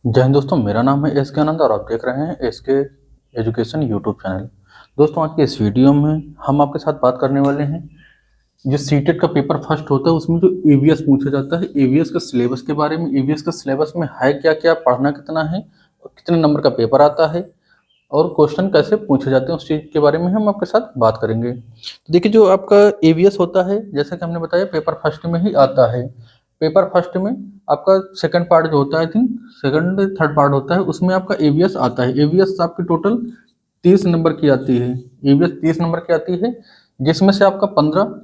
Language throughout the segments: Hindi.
जय हिंद दोस्तों, मेरा नाम है एस के आनंद और आप देख रहे हैं एस के एजुकेशन यूट्यूब चैनल। दोस्तों, आज के इस वीडियो में हम आपके साथ बात करने वाले हैं जो सीटेट का पेपर फर्स्ट होता है उसमें जो ईवीएस पूछा जाता है, ईवीएस के सिलेबस के बारे में। ईवीएस के सिलेबस में है क्या क्या, पढ़ना कितना है और कितने नंबर का पेपर आता है और क्वेश्चन कैसे पूछे जाते हैं, उस चीज़ के बारे में हम आपके साथ बात करेंगे। तो देखिए, जो आपका ईवीएस होता है, जैसा कि हमने बताया, पेपर फर्स्ट में ही आता है। पेपर फर्स्ट में आपका सेकंड पार्ट जो होता है, I think second third part होता है, उसमें आपका ईवीएस आता है। ईवीएस आपकी टोटल 30 नंबर की आती है। ईवीएस 30 नंबर की आती है, जिसमें से आपका 15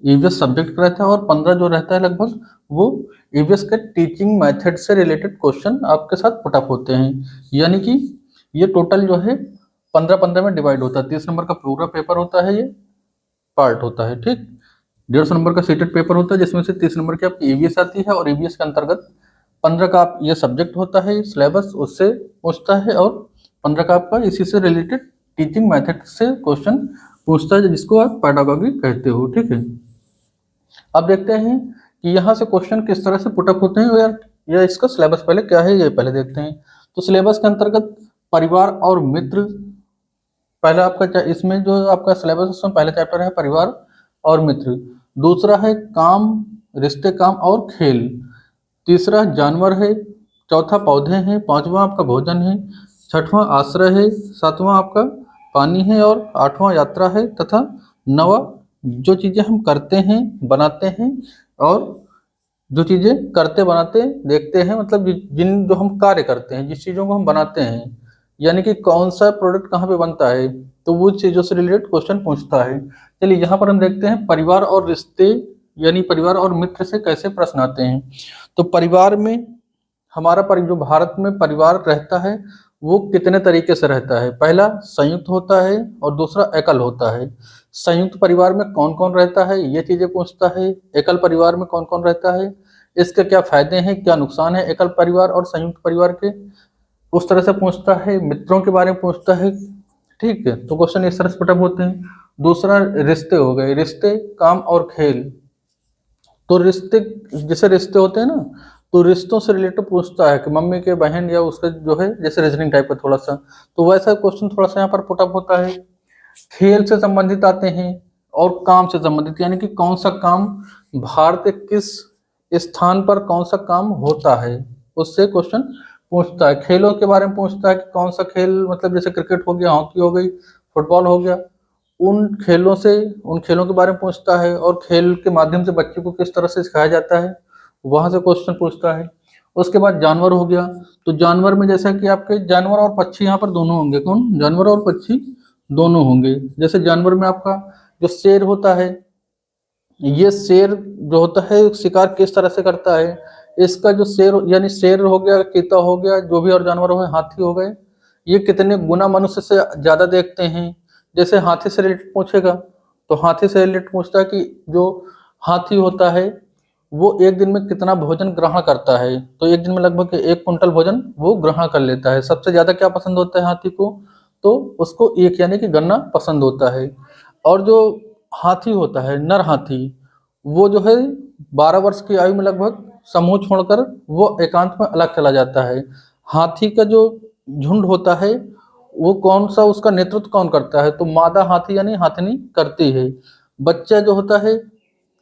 ईवीएस सब्जेक्ट का रहता है और 15 जो रहता है लगभग, वो ईवीएस के टीचिंग मेथड से रिलेटेड क्वेश्चन आपके साथ पुटअप होते हैं। यानी कि ये टोटल जो है 15-15 में डिवाइड होता है। 30 नंबर का पूरा पेपर होता है, ये पार्ट होता है, ठीक। 150 नंबर का सीटेड पेपर होता है, जिसमें से 30 नंबर की आपकी ईवीएस आती है और ईवीएस के अंतर्गत 15 का आप ये सब्जेक्ट होता है, सिलेबस उससे पूछता है, और 15 का आपका इसी से रिलेटेड टीचिंग मेथड से क्वेश्चन पूछता है, जिसको आप पेडागॉजी कहते हो, ठीक है। अब देखते हैं कि यहाँ से क्वेश्चन किस तरह से पुटअप होते हैं, या इसका सिलेबस पहले क्या है ये पहले देखते हैं। तो सिलेबस के अंतर्गत परिवार और मित्र पहला आपका, इसमें जो आपका सिलेबस उसमें पहला चैप्टर है परिवार और मित्र। दूसरा है काम, रिश्ते, काम और खेल। तीसरा जानवर है। चौथा पौधे हैं। पांचवा आपका भोजन है। छठवां आश्रय है। सातवां आपका पानी है और आठवां यात्रा है। तथा नवा जो चीजें हम करते हैं, बनाते हैं, और जो चीजें करते बनाते देखते हैं, मतलब जिन जो हम कार्य करते हैं, जिस चीजों को हम बनाते हैं, यानी कि कौन सा प्रोडक्ट कहाँ पे बनता है, तो वो चीजों से रिलेटेड क्वेश्चन पूछता है। चलिए, यहाँ पर हम देखते हैं परिवार और रिश्ते, यानी परिवार और मित्र से कैसे प्रश्न आते हैं। तो परिवार में हमारा जो भारत में परिवार रहता है, वो कितने तरीके से रहता है। पहला संयुक्त होता है और दूसरा एकल होता है। संयुक्त परिवार में कौन कौन रहता है, ये चीजें पूछता है। एकल परिवार में कौन कौन रहता है, इसके क्या फायदे हैं, क्या नुकसान है एकल परिवार और संयुक्त परिवार के, उस तरह से पूछता है। मित्रों के बारे में पूछता है, ठीक है। तो क्वेश्चन इस तरह से पुटअप होते हैं। दूसरा रिश्ते हो गए, रिश्ते, काम और खेल। तो रिश्ते, जैसे रिश्ते होते हैं ना, तो रिश्तों से रिलेटेड पूछता है कि मम्मी के बहन या उसका जो है, जैसे रीजनिंग टाइप का थोड़ा सा, तो वैसा क्वेश्चन थोड़ा सा यहाँ पर पुटअप होता है। खेल से संबंधित आते हैं और काम से संबंधित, यानी कि कौन सा काम भारत के किस स्थान पर कौन सा काम होता है, उससे क्वेश्चन पूछता है। खेलों के बारे में पूछता है कि कौन सा खेल, मतलब जैसे क्रिकेट हो गया, हॉकी हो गई, फुटबॉल हो गया, उन खेलों के बारे में पूछता है, और खेल के माध्यम से बच्चे को किस तरह से सिखाया जाता है, वहां से क्वेश्चन पूछता है। उसके बाद जानवर हो गया। तो जानवर में जैसा कि आपके जानवर और पक्षी यहाँ पर दोनों होंगे, कौन, जानवर और पक्षी दोनों होंगे। जैसे जानवर में आपका जो शेर होता है, ये शेर जो होता है शिकार किस तरह से करता है, इसका जो शेर, यानी शेर हो गया, चीता हो गया, जो भी और जानवर हो गए, हाथी हो गए, ये कितने गुना मनुष्य से ज्यादा देखते हैं। जैसे हाथी से रिलेटेड पूछेगा, तो हाथी से रिलेटेड पूछता है कि जो हाथी होता है वो एक दिन में कितना भोजन ग्रहण करता है, तो एक दिन में लगभग 1 कुंटल भोजन वो ग्रहण कर लेता है। सबसे ज्यादा क्या पसंद होता है हाथी को, तो उसको एक, यानी कि गन्ना पसंद होता है। और जो हाथी होता है, नर हाथी, वो जो है 12 वर्ष की आयु में लगभग समूह छोड़कर वो एकांत में अलग चला जाता है। हाथी का जो झुंड होता है, वो कौन सा, उसका नेतृत्व कौन करता है, तो मादा हाथी यानी हाथिनी करती है। बच्चा जो होता है,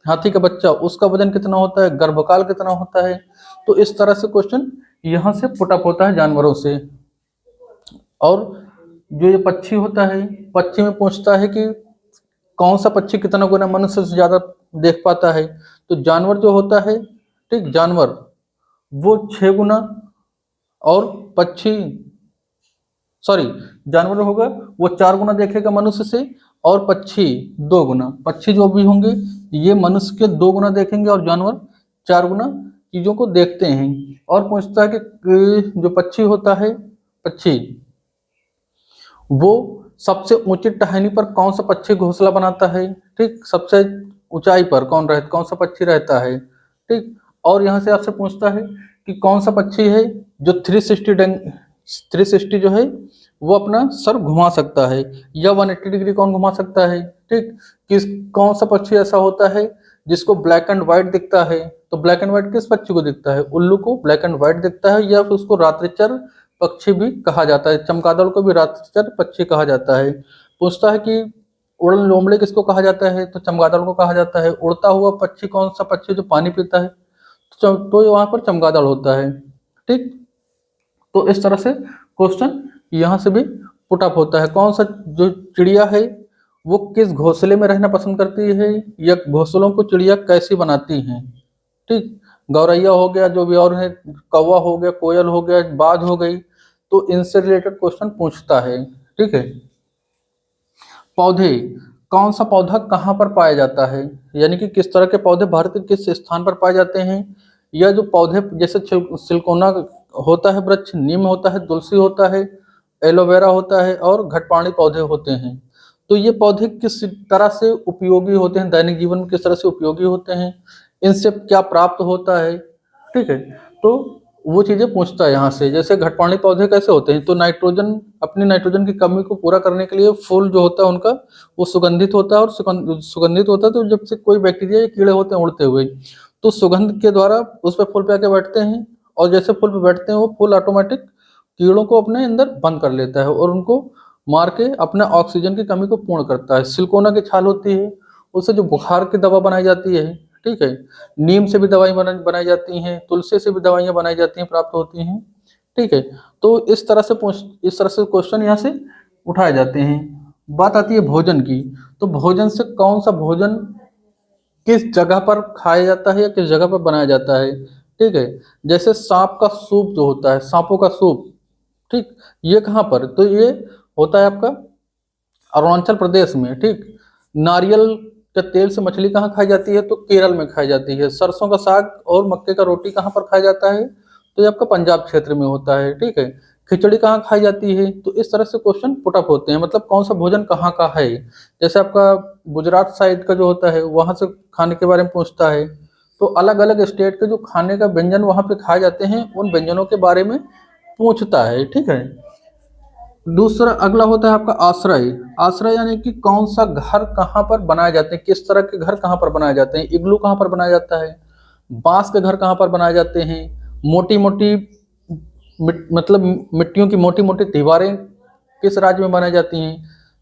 हाथी का बच्चा, उसका वजन कितना होता है, गर्भकाल कितना होता है। तो इस तरह से क्वेश्चन यहाँ से पुटअप होता है जानवरों से। और जो ये पक्षी होता है, पक्षी में पूछता है कि कौन सा पक्षी कितना गुना मनुष्य से ज्यादा देख पाता है। तो जानवर जो होता है, ठीक, जानवर वो 6 गुना, और पक्षी, सॉरी, जानवर होगा वो 4 गुना देखेगा मनुष्य से, और पक्षी 2 गुना। पक्षी जो भी होंगे ये मनुष्य के 2 गुना देखेंगे और जानवर 4 गुना चीजों को देखते हैं। और पूछता है कि जो पक्षी होता है, पक्षी वो सबसे ऊंची टहनी पर कौन सा पक्षी घोंसला बनाता है, ठीक, सबसे ऊंचाई पर कौन सा पक्षी रहता है, ठीक। और यहाँ से आपसे पूछता है कि कौन सा पक्षी है जो 360 जो है वो अपना सर घुमा सकता है, या 180 डिग्री कौन घुमा सकता है, ठीक। कौन सा पक्षी ऐसा होता है जिसको ब्लैक एंड व्हाइट दिखता है, तो ब्लैक एंड व्हाइट किस पक्षी को दिखता है? उल्लू को ब्लैक एंड व्हाइट दिखता है, या फिर उसको रात्रिचर पक्षी भी कहा जाता है, चमगादड़ को भी रात्रिचर पक्षी कहा जाता है। पूछता है कि उड़न लोमड़ी किसको कहा जाता है? तो चमगादड़ को कहा जाता है। उड़ता हुआ पक्षी कौन सा पक्षी जो पानी पीता है? तो वहां पर चमगादड़ होता है। ठीक, तो इस तरह से क्वेश्चन यहाँ से भी पुट अप होता है। कौन सा जो चिड़िया है वो किस घोंसले में रहना पसंद करती है, या घोंसलों को चिड़िया कैसी बनाती हैं? ठीक, गौरैया हो गया, जो भी और है, कौवा हो गया, कोयल हो गया, बाज हो गई, तो इनसे रिलेटेड क्वेश्चन पूछता है। ठीक है। पौधे, कौन सा पौधा कहाँ पर पाया जाता है, यानी कि किस तरह के पौधे भारत के किस स्थान पर पाए जाते हैं, या जो पौधे जैसे सिलकोना होता है वृक्ष, नीम होता है, तुलसी होता है, एलोवेरा होता है और घटपाणी पौधे होते हैं। तो ये पौधे किस तरह से उपयोगी होते हैं, दैनिक जीवन में किस तरह से उपयोगी होते हैं, इनसे क्या प्राप्त होता है। ठीक है, तो वो चीजें पूछता है यहाँ से। जैसे घटपाणी पौधे कैसे होते हैं, तो नाइट्रोजन, अपनी नाइट्रोजन की कमी को पूरा करने के लिए फूल जो होता है उनका वो सुगंधित होता है, और सुगंधित होता है तो जब से कोई बैक्टीरिया या कीड़े होते हैं उड़ते हुए, तो सुगंध के द्वारा उस पर फूल पे आके बैठते हैं, और जैसे फूल पे बैठते हैं वो फूल ऑटोमेटिक कीड़ों को अपने अंदर बंद कर लेता है और उनको मार के अपने ऑक्सीजन की कमी को पूर्ण करता है। सिलकोना की छाल होती है, उससे जो बुखार की दवा बनाई जाती है। ठीक है, नीम से भी दवाई बनाई जाती हैं, तुलसी से भी दवाइयाँ बनाई जाती हैं, प्राप्त होती हैं। ठीक है, तो इस तरह से क्वेश्चन यहाँ से उठाए जाते हैं। बात आती है भोजन की, तो भोजन से कौन सा भोजन किस जगह पर खाया जाता है या किस जगह पर बनाया जाता है। ठीक है, जैसे सांप का सूप जो होता है, सांपों का सूप, ठीक, ये कहाँ पर? तो ये होता है आपका अरुणाचल प्रदेश में। ठीक, नारियल के तेल से मछली कहाँ खाई जाती है? तो केरल में खाई जाती है। सरसों का साग और मक्के का रोटी कहाँ पर खाया जाता है? तो ये आपका पंजाब क्षेत्र में होता है। ठीक है, खिचड़ी कहाँ खाई जाती है? तो इस तरह से क्वेश्चन पुटअप होते हैं, मतलब कौन सा भोजन कहाँ का है। जैसे आपका गुजरात साइड का जो होता है वहां से खाने के बारे में पूछता है, तो अलग अलग स्टेट के जो खाने का व्यंजन वहां पे खाए जाते हैं उन व्यंजनों के बारे में पूछता है। ठीक है, दूसरा अगला होता है आपका आश्रय। आश्रय यानी कि कौन सा घर कहाँ पर बनाए जाते हैं, किस तरह के घर कहाँ पर बनाए जाते हैं। इग्लू कहाँ पर बनाया जाता है, बांस के घर कहाँ पर बनाए जाते हैं, मोटी मोटी मतलब मिट्टियों की मोटी मोटी दीवारें किस राज्य में बनाई जाती हैं।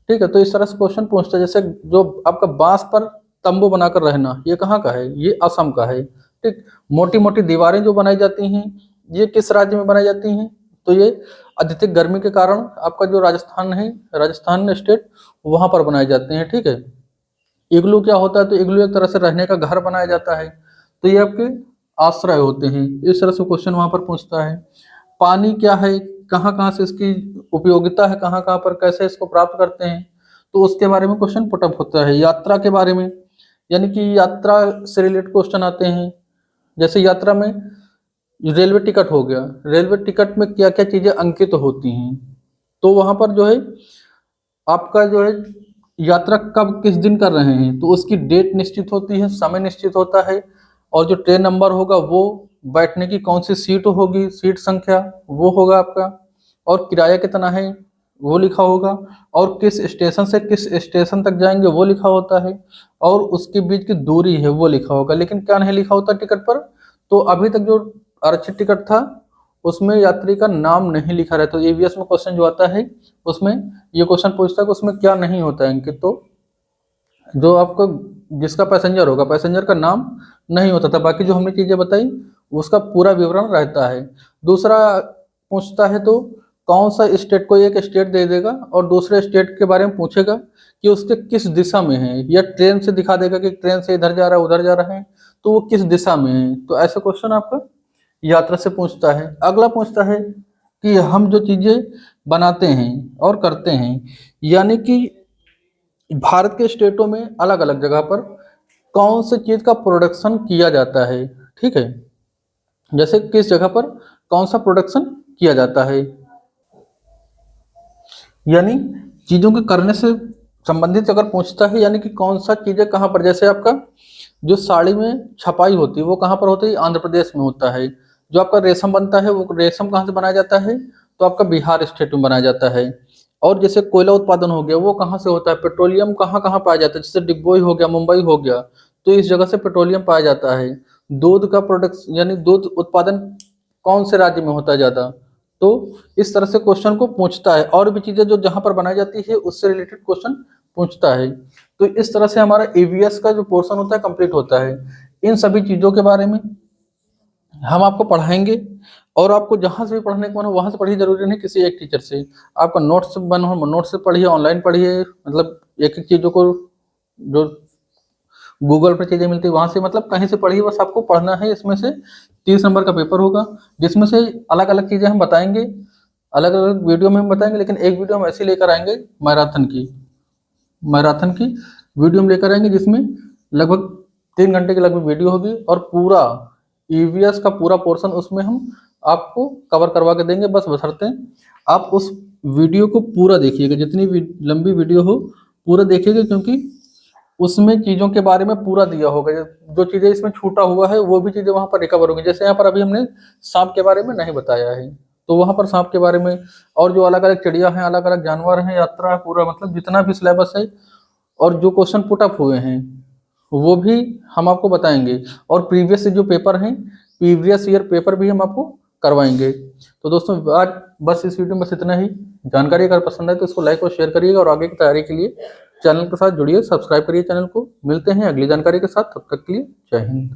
ठीक है, तो इस तरह से क्वेश्चन पूछता है। जैसे जो आपका बांस पर तंबू बनाकर रहना, ये कहाँ का है? ये असम का है। ठीक, मोटी मोटी दीवारें जो बनाई जाती हैं ये किस राज्य में बनाई जाती हैं? तो ये अत्यधिक गर्मी के कारण आपका जो राजस्थान है, राजस्थान स्टेट, वहां पर बनाए जाते हैं। ठीक है, इग्लू क्या होता है? तो इग्लू एक तरह से रहने का घर बनाया जाता है। तो ये आपके आश्रय होते हैं। इस तरह से क्वेश्चन वहां पर पूछता है। पानी क्या है, कहाँ कहाँ से इसकी उपयोगिता है, कहाँ कहाँ पर कैसे इसको प्राप्त करते हैं, तो उसके बारे में क्वेश्चन पुटअप होता है। यात्रा के बारे में, यानी कि यात्रा से रिलेटेड क्वेश्चन आते हैं। जैसे यात्रा में रेलवे टिकट हो गया, रेलवे टिकट में क्या क्या चीजें अंकित होती हैं, तो वहां पर जो है आपका जो है यात्रा कब किस दिन कर रहे हैं, तो उसकी डेट निश्चित होती है, समय निश्चित होता है, और जो ट्रेन नंबर होगा वो, बैठने की कौन सी सीट होगी, सीट संख्या वो होगा आपका, और किराया कितना है वो लिखा होगा, और किस स्टेशन से किस स्टेशन तक जाएंगे वो लिखा होता है, और उसके बीच की दूरी है वो लिखा होगा। लेकिन क्या नहीं लिखा होता टिकट पर? तो अभी तक जो आरक्षित टिकट था उसमें यात्री का नाम नहीं लिखा रहता। तो ईवीएस में क्वेश्चन जो आता है उसमें ये क्वेश्चन पूछता है कि उसमें क्या नहीं होता है अंकित, तो जो आपको जिसका पैसेंजर होगा, पैसेंजर का नाम नहीं होता था, बाकी जो हमने चीजें बताई उसका पूरा विवरण रहता है। दूसरा पूछता है तो कौन सा स्टेट को एक स्टेट दे देगा और दूसरे स्टेट के बारे में पूछेगा कि उसके किस दिशा में है, या ट्रेन से दिखा देगा कि ट्रेन से इधर जा रहा है उधर जा रहा है, तो वो किस दिशा में है। तो ऐसा क्वेश्चन आपका यात्रा से पूछता है। अगला पूछता है कि हम जो चीजें बनाते हैं और करते हैं, यानी कि भारत के स्टेटों में अलग अलग जगह पर कौन सी चीज का प्रोडक्शन किया जाता है। ठीक है, जैसे किस जगह पर कौन सा प्रोडक्शन किया जाता है, यानी चीजों के करने से संबंधित अगर पूछता है, यानी कि कौन सा चीजें कहाँ पर। जैसे आपका जो साड़ी में छपाई होती है वो कहाँ पर होती है? आंध्र प्रदेश में होता है। जो आपका रेशम बनता है वो रेशम कहाँ से बनाया जाता है? तो आपका बिहार स्टेट में बनाया जाता है। और जैसे कोयला उत्पादन हो गया वो कहाँ से होता है? पेट्रोलियम कहाँ कहाँ पाया जाता है? जैसे डिगबोई हो गया, मुंबई हो गया, तो इस जगह से पेट्रोलियम पाया जाता है। दूध का प्रोडक्शन यानी दूध उत्पादन कौन से राज्य में होता है ज़्यादा। तो इस तरह से क्वेश्चन को पूछता है, और भी चीज़ें जो जहाँ पर बनाई जाती है उससे रिलेटेड क्वेश्चन पूछता है। तो इस तरह से हमारा ईवीएस का जो पोर्शन होता है कंप्लीट होता है। इन सभी चीज़ों के बारे में हम आपको पढ़ाएंगे, और आपको जहाँ से भी पढ़ने को मन हो वहाँ से पढ़िए, जरूरी नहीं किसी एक टीचर से। आपका नोट्स बन हो नोट्स से पढ़िए, ऑनलाइन पढ़िए, मतलब एक एक चीज़ों को जो गूगल पर चीज़ें मिलती है वहाँ से, मतलब कहीं से पढ़िए, बस आपको पढ़ना है। इसमें से 30 नंबर का पेपर होगा, जिसमें से अलग अलग चीज़ें हम बताएंगे, अलग अलग वीडियो में हम बताएंगे, लेकिन एक वीडियो हम ऐसी लेकर आएंगे मैराथन की वीडियो हम लेकर आएंगे, जिसमें लगभग 3 घंटे की लगभग वीडियो होगी, और पूरा ईवीएस का पूरा पोर्शन उसमें हम आपको कवर करवा के देंगे। बस बशर्ते आप उस वीडियो को पूरा देखिएगा, जितनी भी लंबी वीडियो हो पूरा देखिएगा, क्योंकि उसमें चीज़ों के बारे में पूरा दिया होगा। जो चीज़ें इसमें छूटा हुआ है वो भी चीज़ें वहाँ पर रिकवर होंगी। जैसे यहाँ पर अभी हमने सांप के बारे में नहीं बताया है, तो वहाँ पर सांप के बारे में, और जो अलग अलग चिड़िया हैं, अलग अलग जानवर हैं, यात्रा है, पूरा मतलब जितना भी सिलेबस है और जो क्वेश्चन पुट अप हुए हैं वो भी हम आपको बताएंगे, और प्रीवियस जो पेपर हैं, प्रीवियस ईयर पेपर भी हम आपको करवाएंगे। तो दोस्तों आज बस इस वीडियो में बस इतना ही। जानकारी अगर पसंद आए तो इसको लाइक और शेयर करिएगा, और आगे की तैयारी के लिए चैनल के साथ जुड़िए, सब्सक्राइब करिए चैनल को। मिलते हैं अगली जानकारी के साथ, तब तक के लिए जय हिंद।